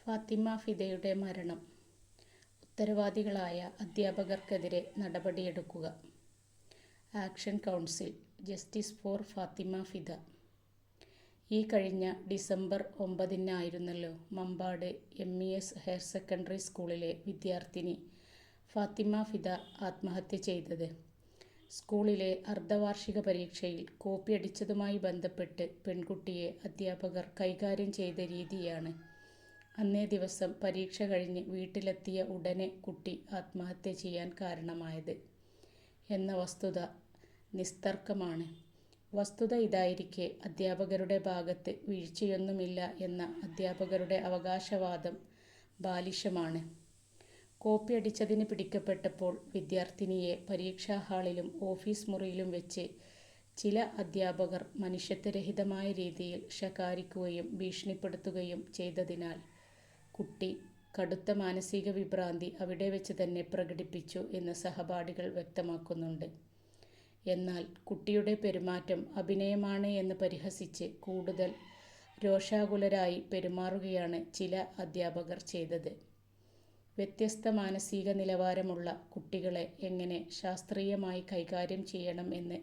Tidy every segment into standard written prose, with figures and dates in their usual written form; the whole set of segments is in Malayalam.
ഫാത്തിമ ഫിദയുടെ മരണം. ഉത്തരവാദികളായ അധ്യാപകർക്കെതിരെ നടപടിയെടുക്കുക. Action council justice for Fathima Fida. ഈ കഴിഞ്ഞ December 9 Mampad MES higher secondary സ്കൂളിലെ വിദ്യാർത്ഥിനി ഫാത്തിമ ഫിദ ആത്മഹത്യ ചെയ്തത്. സ്കൂളിലെ അർദ്ധവാർഷിക പരീക്ഷയിൽ കോപ്പിയടിച്ചതുമായി ബന്ധപ്പെട്ട് പെൺകുട്ടിയെ അധ്യാപകർ കൈകാര്യം ചെയ്ത രീതിയാണ് അന്നേ ദിവസം പരീക്ഷ കഴിഞ്ഞ് വീട്ടിലെത്തിയ ഉടനെ കുട്ടി ആത്മഹത്യ ചെയ്യാൻ കാരണമായത് എന്ന വസ്തുത നിസ്തർക്കമാണ്. വസ്തുത ഇതായിരിക്കെ അധ്യാപകരുടെ ഭാഗത്ത് വീഴ്ചയൊന്നുമില്ല എന്ന അധ്യാപകരുടെ അവകാശവാദം ബാലിശമാണ്. കോപ്പിയടിച്ചതിന് പിടിക്കപ്പെട്ടപ്പോൾ വിദ്യാർത്ഥിനിയെ പരീക്ഷാ ഹാളിലും ഓഫീസ് മുറിയിലും വെച്ച് ചില അധ്യാപകർ മനുഷ്യത്വരഹിതമായ രീതിയിൽ ശകാരിക്കുകയും ഭീഷണിപ്പെടുത്തുകയും ചെയ്തതിനാൽ കുട്ടി കടുത്ത മാനസിക വിഭ്രാന്തി അവിടെ വെച്ച് തന്നെ പ്രകടിപ്പിച്ചു എന്ന് സഹപാഠികൾ വ്യക്തമാക്കുന്നുണ്ട്. എന്നാൽ കുട്ടിയുടെ പെരുമാറ്റം അഭിനയമാണ് എന്ന് പരിഹസിച്ച് കൂടുതൽ രോഷാകുലരായി പെരുമാറുകയാണ് ചില അധ്യാപകർ ചെയ്തത്. വ്യത്യസ്ത മാനസിക നിലവാരമുള്ള കുട്ടികളെ എങ്ങനെ ശാസ്ത്രീയമായി കൈകാര്യം ചെയ്യണം എന്ന്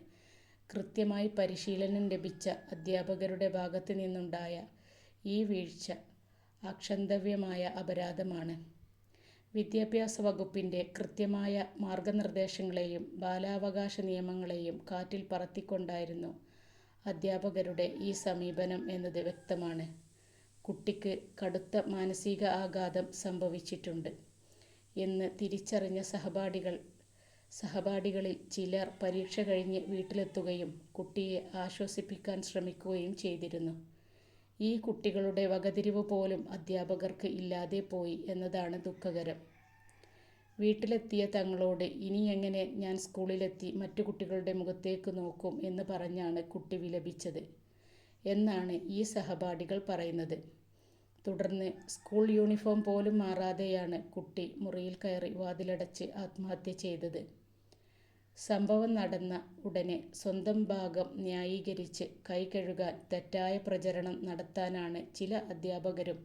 കൃത്യമായി പരിശീലനം ലഭിച്ച അധ്യാപകരുടെ ഭാഗത്ത് നിന്നുണ്ടായ ഈ വീഴ്ച അക്ഷന്തവ്യമായ അപരാധമാണ്. വിദ്യാഭ്യാസ വകുപ്പിൻ്റെ കൃത്യമായ മാർഗനിർദ്ദേശങ്ങളെയും ബാലാവകാശ നിയമങ്ങളെയും കാറ്റിൽ പറത്തിക്കൊണ്ടായിരുന്നു അധ്യാപകരുടെ ഈ സമീപനം എന്നത് വ്യക്തമാണ്. കുട്ടിക്ക് കടുത്ത മാനസിക ആഘാതം സംഭവിച്ചിട്ടുണ്ട് എന്ന് തിരിച്ചറിഞ്ഞ സഹപാഠികളിൽ ചിലർ പരീക്ഷ കഴിഞ്ഞ് വീട്ടിലെത്തുകയും കുട്ടിയെ ആശ്വസിപ്പിക്കാൻ ശ്രമിക്കുകയും ചെയ്തിരുന്നു. ഈ കുട്ടികളുടെ വകതിരിവ് പോലും അധ്യാപകർക്ക് ഇല്ലാതെ പോയി എന്നതാണ് ദുഃഖകരം. വീട്ടിലെത്തിയ തങ്ങളോട് ഇനി എങ്ങനെ ഞാൻ സ്കൂളിലെത്തി മറ്റു കുട്ടികളുടെ മുഖത്തേക്ക് നോക്കും എന്ന് പറഞ്ഞാണ് കുട്ടി വിലപിച്ചത് എന്നാണ് ഈ സഹപാഠികൾ പറയുന്നത്. തുടർന്ന് സ്കൂൾ യൂണിഫോം പോലും മാറാതെയാണ് കുട്ടി മുറിയിൽ കയറി വാതിലടച്ച് ആത്മഹത്യ ചെയ്തത്. സംഭവം നടന്ന ഉടനെ സ്വന്തം ഭാഗം ന്യായീകരിച്ച് കൈ കഴുകാൻ തെറ്റായ പ്രചരണം നടത്താനാണ് ചില അധ്യാപകരും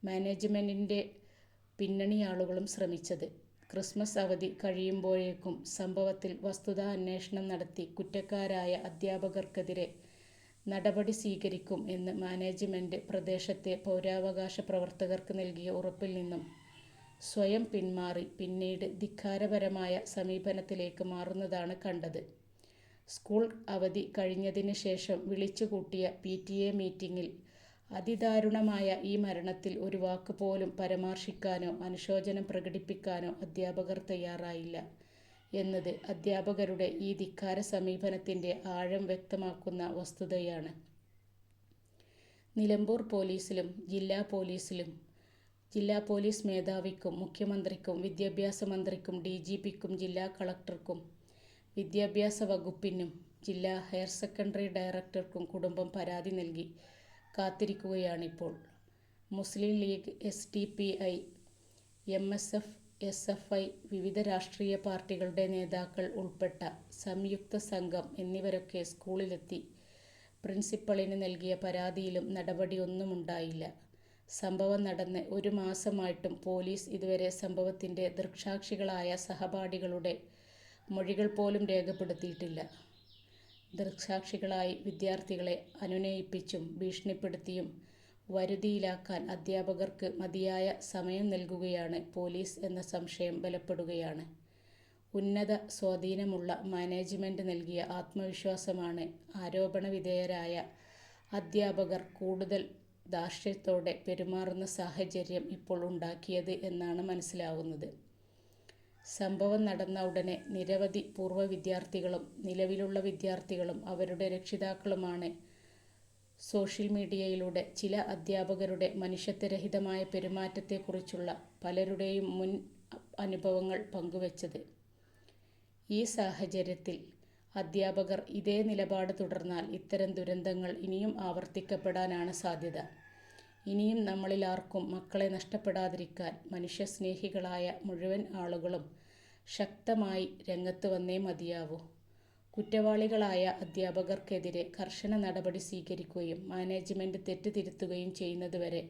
മാനേജ്മെൻറ്റിൻ്റെ പിന്നണിയാളുകളും ശ്രമിച്ചത്. ക്രിസ്മസ് അവധി കഴിയുമ്പോഴേക്കും സംഭവത്തിൽ വസ്തുതാ അന്വേഷണം നടത്തി കുറ്റക്കാരായ അധ്യാപകർക്കെതിരെ നടപടി സ്വീകരിക്കും എന്ന് മാനേജ്മെൻറ്റ് പ്രദേശത്തെ പൗരാവകാശ പ്രവർത്തകർക്ക് നൽകിയ ഉറപ്പിൽ നിന്നും സ്വയം പിന്മാറി പിന്നീട് ധിക്കാരപരമായ സമീപനത്തിലേക്ക് മാറുന്നതാണ് കണ്ടത്. സ്കൂൾ അവധി കഴിഞ്ഞതിന് ശേഷം വിളിച്ചുകൂട്ടിയ PTA മീറ്റിങ്ങിൽ അതിദാരുണമായ ഈ മരണത്തിൽ ഒരു വാക്ക് പോലും പരാമർശിക്കാനോ അനുശോചനം പ്രകടിപ്പിക്കാനോ അധ്യാപകർ തയ്യാറായില്ല എന്നത് അധ്യാപകരുടെ ഈ ധിക്കാര സമീപനത്തിൻ്റെ ആഴം വ്യക്തമാക്കുന്ന വസ്തുതയാണ്. നിലമ്പൂർ പോലീസിലും ജില്ലാ പോലീസ് മേധാവിക്കും മുഖ്യമന്ത്രിക്കും വിദ്യാഭ്യാസ മന്ത്രിക്കും DGPക്കും ജില്ലാ കളക്ടർക്കും വിദ്യാഭ്യാസ വകുപ്പിനും ജില്ലാ ഹയർ സെക്കൻഡറി ഡയറക്ടർക്കും കുടുംബം പരാതി നൽകി കാത്തിരിക്കുകയാണിപ്പോൾ. മുസ്ലിം ലീഗ്, SDPI, MSF, SFI, വിവിധ രാഷ്ട്രീയ പാർട്ടികളുടെ നേതാക്കൾ ഉൾപ്പെട്ട സംയുക്ത സംഘം എന്നിവരൊക്കെ സ്കൂളിലെത്തി പ്രിൻസിപ്പളിന് നൽകിയ പരാതിയിലും നടപടിയൊന്നുമുണ്ടായില്ല. സംഭവം നടന്ന് 1 മാസമായിട്ടും പോലീസ് ഇതുവരെ സംഭവത്തിൻ്റെ ദൃക്സാക്ഷികളായ സഹപാഠികളുടെ മൊഴികൾ പോലും രേഖപ്പെടുത്തിയിട്ടില്ല. ദൃക്സാക്ഷികളായി വിദ്യാർത്ഥികളെ അനുനയിപ്പിച്ചും ഭീഷണിപ്പെടുത്തിയും വരുതിയിലാക്കാൻ അധ്യാപകർക്ക് മതിയായ സമയം നൽകുകയാണ് പോലീസ് എന്ന സംശയം ബലപ്പെടുകയാണ്. ഉന്നത സ്വാധീനമുള്ള മാനേജ്മെൻറ്റ് നൽകിയ ആത്മവിശ്വാസമാണ് ആരോപണവിധേയരായ അധ്യാപകർ കൂടുതൽ ധാർഷ്ട്യത്തോടെ പെരുമാറുന്ന സാഹചര്യം ഇപ്പോൾ ഉണ്ടാക്കിയത് എന്നാണ് മനസ്സിലാവുന്നത്. സംഭവം നടന്ന ഉടനെ നിരവധി പൂർവ്വ വിദ്യാർത്ഥികളും നിലവിലുള്ള വിദ്യാർത്ഥികളും അവരുടെ രക്ഷിതാക്കളുമാണ് സോഷ്യൽ മീഡിയയിലൂടെ ചില അധ്യാപകരുടെ മനുഷ്യത്വരഹിതമായ പെരുമാറ്റത്തെക്കുറിച്ചുള്ള പലരുടെയും മുൻ അനുഭവങ്ങൾ പങ്കുവച്ചത്. ഈ സാഹചര്യത്തിൽ അധ്യാപകർ ഇതേ നിലപാട് തുടർന്നാൽ ഇത്തരം ദുരന്തങ്ങൾ ഇനിയും ആവർത്തിക്കപ്പെടാനാണ് സാധ്യത. ഇനിയും നമ്മളിൽ ആർക്കും മക്കളെ നഷ്ടപ്പെടാതിരിക്കാൻ മനുഷ്യസ്നേഹികളായ മുഴുവൻ ആളുകളും ശക്തമായി രംഗത്ത് വന്നേ മതിയാവൂ. കുറ്റവാളികളായ അധ്യാപകർക്കെതിരെ കർശന നടപടി സ്വീകരിക്കുകയും മാനേജ്മെൻറ്റ് തെറ്റ് തിരുത്തുകയും ചെയ്യുന്നതുവരെ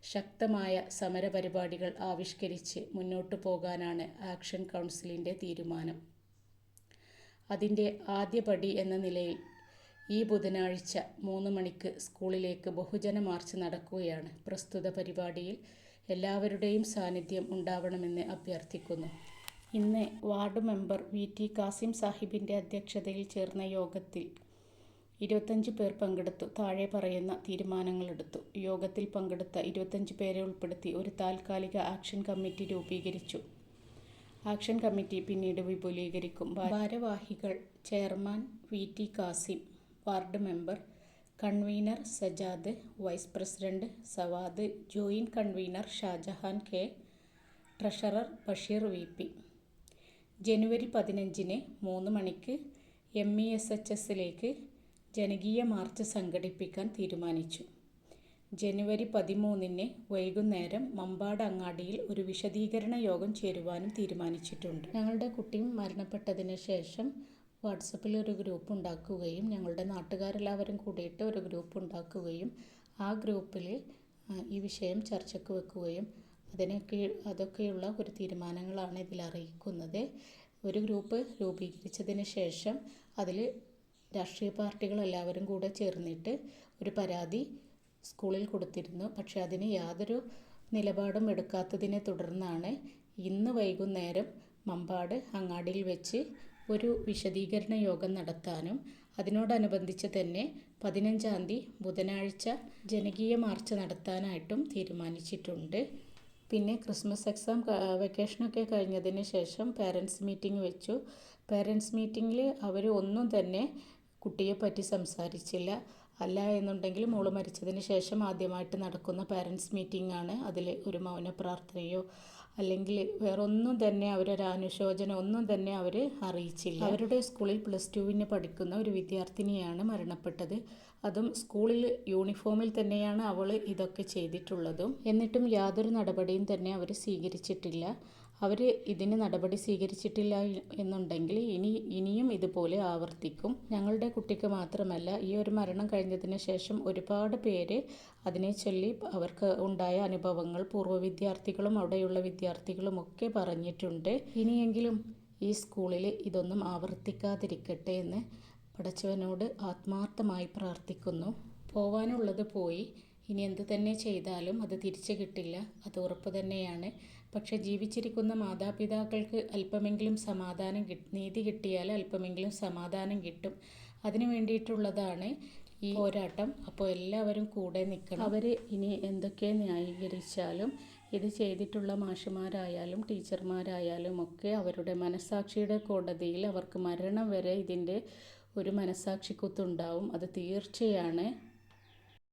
ശക്തമായ സമരപരിപാടികൾ ആവിഷ്കരിച്ച് മുന്നോട്ടു പോകാനാണ് ആക്ഷൻ കൗൺസിലിൻ്റെ തീരുമാനം. അതിൻ്റെ ആദ്യപടി എന്ന നിലയിൽ ഈ ബുധനാഴ്ച 3 മണിക്ക് സ്കൂളിലേക്ക് ബഹുജന മാർച്ച് നടക്കുകയാണ്. പ്രസ്തുത പരിപാടിയിൽ എല്ലാവരുടെയും സാന്നിധ്യം ഉണ്ടാവണമെന്ന് അഭ്യർത്ഥിക്കുന്നു. ഇന്ന് വാർഡ് മെമ്പർ VT കാസിം സാഹിബിൻ്റെ അധ്യക്ഷതയിൽ ചേർന്ന യോഗത്തിൽ 25 പേർ പങ്കെടുത്തു. താഴെ പറയുന്ന തീരുമാനങ്ങളെടുത്തു. യോഗത്തിൽ പങ്കെടുത്ത 25 പേരെ ഉൾപ്പെടുത്തി ഒരു താൽക്കാലിക ആക്ഷൻ കമ്മിറ്റി രൂപീകരിച്ചു. ആക്ഷൻ കമ്മിറ്റി പിന്നീട് വിപുലീകരിക്കും. ഭാരവാഹികൾ: chairman VT Kasim, ward member, convener Sajad, vice president Savad, joint convener Shajahan K, treasurer Basheer VP. ജനുവരി 15-ന് 3 മണിക്ക് MESHSലേക്ക് ജനകീയ മാർച്ച് സംഘടിപ്പിക്കാൻ തീരുമാനിച്ചു. ജനുവരി 13-ന് വൈകുന്നേരം മമ്പാട് അങ്ങാടിയിൽ ഒരു വിശദീകരണ യോഗം ചേരുവാനും തീരുമാനിച്ചിട്ടുണ്ട്. ഞങ്ങളുടെ കുട്ടി മരണപ്പെട്ടതിന് ശേഷം വാട്സപ്പിൽ ഒരു ഗ്രൂപ്പ് ഉണ്ടാക്കുകയും ഞങ്ങളുടെ നാട്ടുകാരെല്ലാവരും കൂടിയിട്ട് ഒരു ഗ്രൂപ്പ് ഉണ്ടാക്കുകയും ആ ഗ്രൂപ്പിൽ ഈ വിഷയം ചർച്ചയ്ക്ക് വെക്കുകയും അതൊക്കെയുള്ള ഒരു തീരുമാനങ്ങളാണ് ഇതിൽ അറിയിക്കുന്നത്. ഒരു ഗ്രൂപ്പ് രൂപീകരിച്ചതിന് ശേഷം അതിൽ രാഷ്ട്രീയ പാർട്ടികളെല്ലാവരും കൂടെ ചേർന്നിട്ട് ഒരു പരാതി സ്കൂളിൽ കൊടുത്തിരുന്നു. പക്ഷേ അതിന് യാതൊരു നിലപാടും എടുക്കാത്തതിനെ തുടർന്നാണ് ഇന്ന് വൈകുന്നേരം മമ്പാട് അങ്ങാടിയിൽ വെച്ച് ഒരു വിശദീകരണ യോഗം നടത്താനും അതിനോടനുബന്ധിച്ച് തന്നെ 15-ാം തീയതി ബുധനാഴ്ച ജനകീയ മാർച്ച് നടത്താനായിട്ടും തീരുമാനിച്ചിട്ടുണ്ട്. പിന്നെ ക്രിസ്മസ് എക്സാം വെക്കേഷനൊക്കെ കഴിഞ്ഞതിന് ശേഷം പേരൻസ് മീറ്റിംഗ് വെച്ചു. പേരൻസ് മീറ്റിങ്ങിൽ അവർ ഒന്നും തന്നെ കുട്ടിയെപ്പറ്റി സംസാരിച്ചില്ല. അല്ല എന്നുണ്ടെങ്കിൽ മോള് മരിച്ചതിന് ശേഷം ആദ്യമായിട്ട് നടക്കുന്ന പേരൻസ് മീറ്റിംഗ് ആണ്. അതിൽ ഒരു മൗന പ്രാർത്ഥനയോ അല്ലെങ്കിൽ വേറൊന്നും തന്നെ അവരൊരു അനുശോചനം ഒന്നും തന്നെ അവർ അറിയിച്ചില്ല. അവരുടെ സ്കൂളിൽ +2-ന് പഠിക്കുന്ന ഒരു വിദ്യാർത്ഥിനിയാണ് മരണപ്പെട്ടത്. അതും സ്കൂളിൽ യൂണിഫോമിൽ തന്നെയാണ് അവൾ ഇതൊക്കെ ചെയ്തിട്ടുള്ളതും. എന്നിട്ടും യാതൊരു നടപടിയും തന്നെ അവർ സ്വീകരിച്ചിട്ടില്ല. അവർ ഇതിന് നടപടി സ്വീകരിച്ചിട്ടില്ല എന്നുണ്ടെങ്കിൽ ഇനിയും ഇതുപോലെ ആവർത്തിക്കും. ഞങ്ങളുടെ കുട്ടിക്ക് മാത്രമല്ല, ഈ ഒരു മരണം കഴിഞ്ഞതിന് ശേഷം ഒരുപാട് പേര് അതിനെ ചൊല്ലി അവർക്ക് ഉണ്ടായ അനുഭവങ്ങൾ പൂർവ്വ വിദ്യാർത്ഥികളും അവിടെയുള്ള വിദ്യാർത്ഥികളും ഒക്കെ പറഞ്ഞിട്ടുണ്ട്. ഇനിയെങ്കിലും ഈ സ്കൂളിൽ ഇതൊന്നും ആവർത്തിക്കാതിരിക്കട്ടെ എന്ന് പടച്ചവനോട് ആത്മാർത്ഥമായി പ്രാർത്ഥിക്കുന്നു. പോവാനുള്ളത് പോയി. ഇനി എന്ത് തന്നെ ചെയ്താലും അത് തിരിച്ചു കിട്ടില്ല, അത് ഉറപ്പ് തന്നെയാണ്. പക്ഷെ ജീവിച്ചിരിക്കുന്ന മാതാപിതാക്കൾക്ക് അല്പമെങ്കിലും നീതി കിട്ടിയാൽ അല്പമെങ്കിലും സമാധാനം കിട്ടും. അതിനു വേണ്ടിയിട്ടുള്ളതാണ് ഈ പോരാട്ടം. അപ്പോൾ എല്ലാവരും കൂടെ നിൽക്കണം. അവർ ഇനി എന്തൊക്കെ ന്യായീകരിച്ചാലും ഇത് ചെയ്തിട്ടുള്ള മാഷുമാരായാലും ടീച്ചർമാരായാലും ഒക്കെ അവരുടെ മനസ്സാക്ഷിയുടെ കോടതിയിൽ അവർക്ക് മരണം വരെ ഇതിൻ്റെ ഒരു മനസ്സാക്ഷിക്കുത്തുണ്ടാവും. അത് തീർച്ചയാണ്.